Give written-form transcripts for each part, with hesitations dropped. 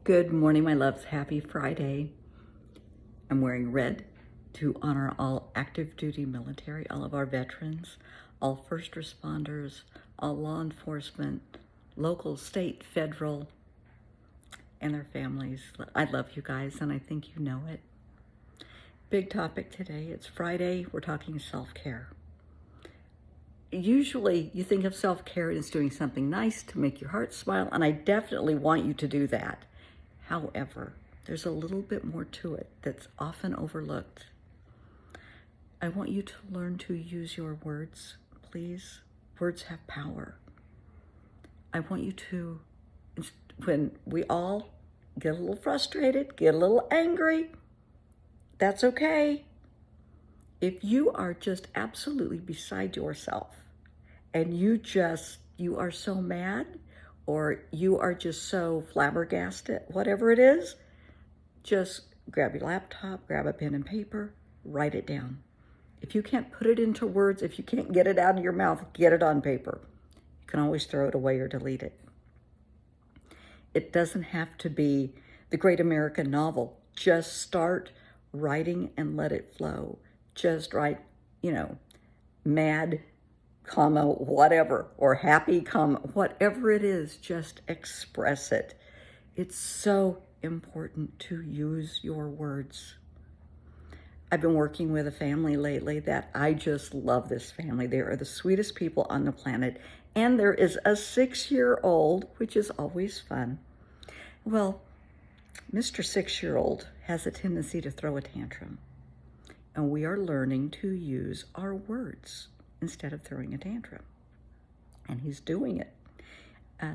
Good morning, my loves. Happy Friday. I'm wearing red to honor all active duty military, all of our veterans, all first responders, all law enforcement, local, state, federal, and their families. I love you guys, and I think you know it. Big topic today. It's Friday. We're talking self-care. Usually you think of self-care as doing something nice to make your heart smile, and I definitely want you to do that. However, there's a little bit more to it that's often overlooked. I want you to learn to use your words, please. Words have power. I want you to, when we all get a little frustrated, get a little angry, that's okay. If you are just absolutely beside yourself and you are so mad, or you are just so flabbergasted, whatever it is, just grab your laptop, grab a pen and paper, write it down. If you can't put it into words, if you can't get it out of your mouth, get it on paper. You can always throw it away or delete it. It doesn't have to be the great American novel. Just start writing and let it flow. Just write, mad, comma, whatever, or happy, comma, whatever it is, just express it. It's so important to use your words. I've been working with a family lately that I just love this family. They are the sweetest people on the planet. And there is a 6-year-old, which is always fun. Well, Mr. 6-year-old has a tendency to throw a tantrum. And we are learning to use our words instead of throwing a tantrum. And he's doing it.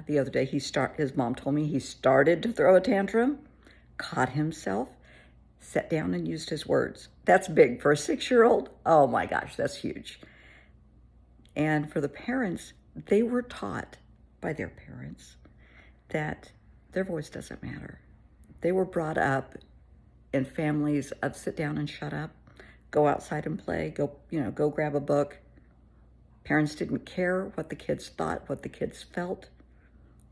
The other day, his mom told me he started to throw a tantrum, caught himself, sat down and used his words. That's big for a 6-year-old. Oh my gosh, that's huge. And for the parents, they were taught by their parents that their voice doesn't matter. They were brought up in families of sit down and shut up, go outside and play, go grab a book. Parents didn't care what the kids thought, what the kids felt.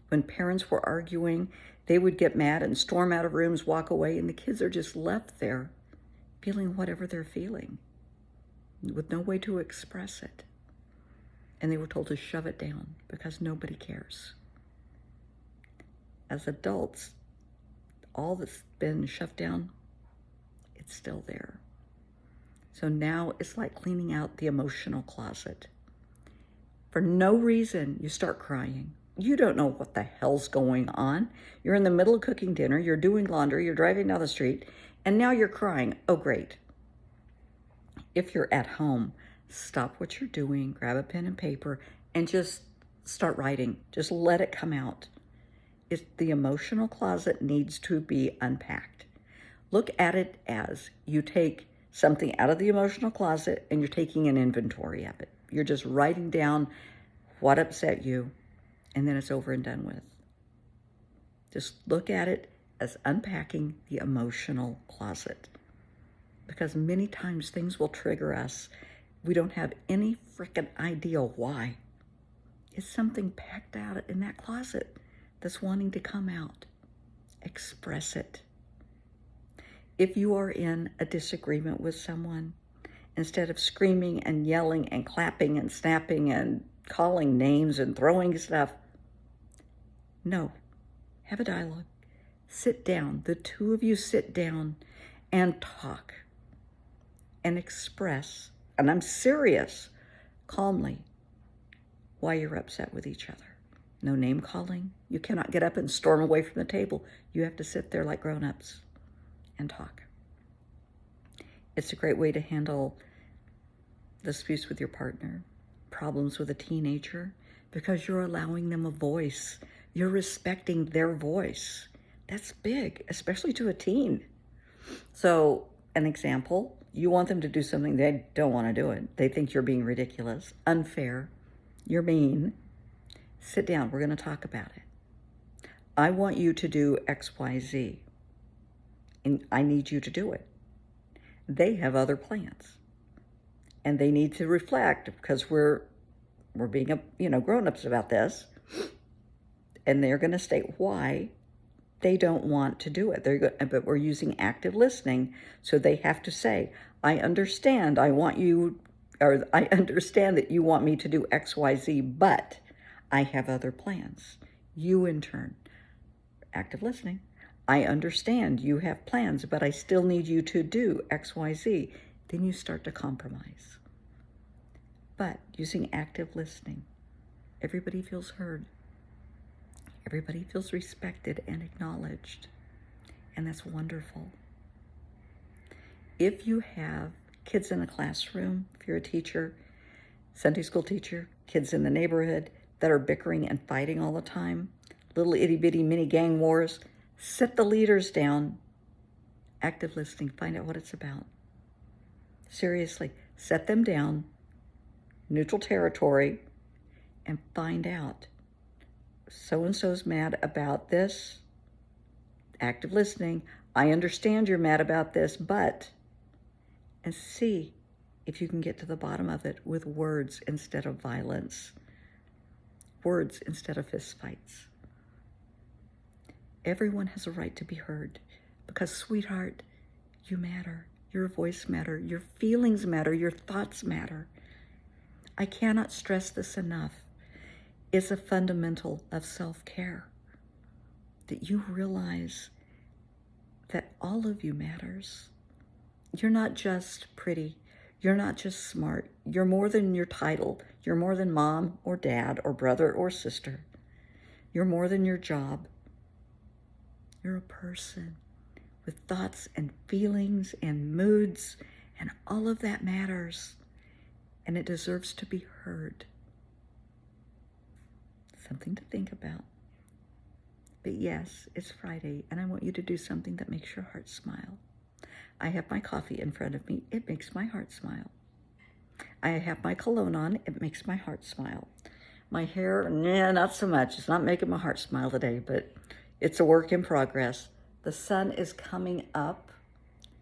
When parents were arguing, they would get mad and storm out of rooms, walk away, and the kids are just left there feeling whatever they're feeling with no way to express it. And they were told to shove it down because nobody cares. As adults, all that's been shoved down, it's still there. So now it's like cleaning out the emotional closet. For no reason, you start crying. You don't know what the hell's going on. You're in the middle of cooking dinner, you're doing laundry, you're driving down the street, and now you're crying. Oh, great. If you're at home, stop what you're doing, grab a pen and paper, and just start writing. Just let it come out. The emotional closet needs to be unpacked. Look at it as you take something out of the emotional closet and you're taking an inventory of it. You're just writing down what upset you, and then it's over and done with. Just look at it as unpacking the emotional closet. Because many times things will trigger us. We don't have any freaking idea why. It's something packed out in that closet that's wanting to come out. Express it. If you are in a disagreement with someone, instead of screaming and yelling and clapping and snapping and calling names and throwing stuff, no, have a dialogue. Sit down. The two of you sit down and talk and express, and I'm serious, calmly, why you're upset with each other. No name calling. You cannot get up and storm away from the table. You have to sit there like grown-ups and talk. It's a great way to handle disputes with your partner, problems with a teenager, because you're allowing them a voice. You're respecting their voice. That's big, especially to a teen. So, an example, you want them to do something, they don't want to do it. They think you're being ridiculous, unfair, you're mean. Sit down, we're going to talk about it. I want you to do X, Y, Z, and I need you to do it. They have other plans, and they need to reflect because we're being grown-ups about this, and they're going to state why they don't want to do it. But we're using active listening, so they have to say, I understand, I understand that you want me to do X, Y, Z, but I have other plans. You, in turn, active listening, I understand you have plans, but I still need you to do X, Y, Z. Then you start to compromise. But using active listening, everybody feels heard. Everybody feels respected and acknowledged. And that's wonderful. If you have kids in a classroom, if you're a teacher, Sunday school teacher, kids in the neighborhood that are bickering and fighting all the time, little itty bitty mini gang wars, sit the leaders down. Active listening, find out what it's about. Seriously, set them down, neutral territory, and find out. So-and-so's mad about this. Active listening, I understand you're mad about this, but, and see if you can get to the bottom of it with words instead of violence. Words instead of fistfights. Everyone has a right to be heard because, sweetheart, you matter. Your voice matters. Your feelings matter. Your thoughts matter. I cannot stress this enough. It's a fundamental of self-care that you realize that all of you matters. You're not just pretty. You're not just smart. You're more than your title. You're more than mom or dad or brother or sister. You're more than your job. You're a person with thoughts and feelings and moods, and all of that matters, and it deserves to be heard. Something to think about. But yes, it's Friday, and I want you to do something that makes your heart smile. I have my coffee in front of me. It makes my heart smile. I have my cologne on. It makes my heart smile. My hair, not so much. It's not making my heart smile today, but it's a work in progress. The sun is coming up.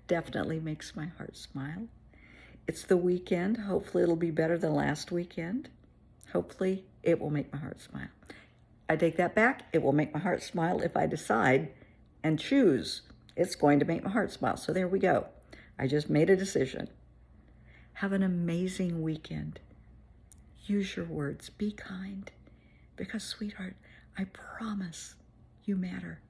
Definitely makes my heart smile. It's the weekend. Hopefully it'll be better than last weekend. Hopefully it will make my heart smile. I take that back. It will make my heart smile if I decide and choose it's going to make my heart smile. So there we go. I just made a decision. Have an amazing weekend. Use your words. Be kind. Because, sweetheart, I promise you matter.